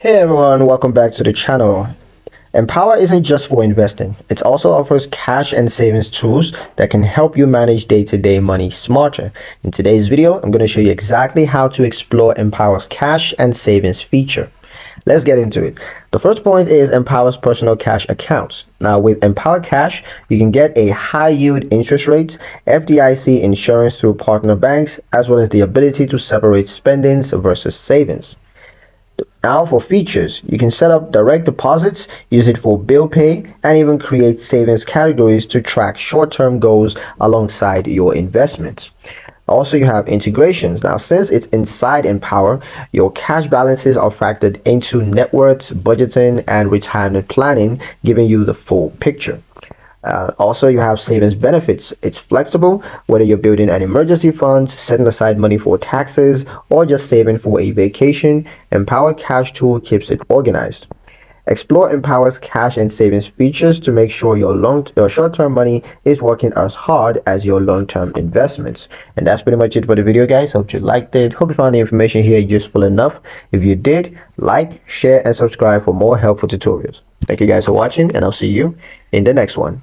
Hey everyone, welcome back to the channel. Empower isn't just for investing, it also offers cash and savings tools that can help you manage day-to-day money smarter. In today's video, I'm going to show you exactly how to explore Empower's cash and savings feature. Let's get into it. The first point is Empower's personal cash accounts. Now with Empower Cash, you can get a high yield interest rate, FDIC insurance through partner banks, as well as the ability to separate spendings versus savings. Now for features, you can set up direct deposits, use it for bill pay, and even create savings categories to track short-term goals alongside your investments. Also, you have integrations. Now, since it's inside Empower, your cash balances are factored into net worth, budgeting, and retirement planning, giving you the full picture. Also, you have savings benefits. It's flexible, whether you're building an emergency fund, setting aside money for taxes, or just saving for a vacation. Empower Cash Tool keeps it organized. Explore Empower's cash and savings features to make sure your short-term money is working as hard as your long-term investments. And that's pretty much it for the video, guys. Hope you liked it. Hope you found the information here useful enough. If you did, like, share, and subscribe for more helpful tutorials. Thank you guys for watching, and I'll see you in the next one.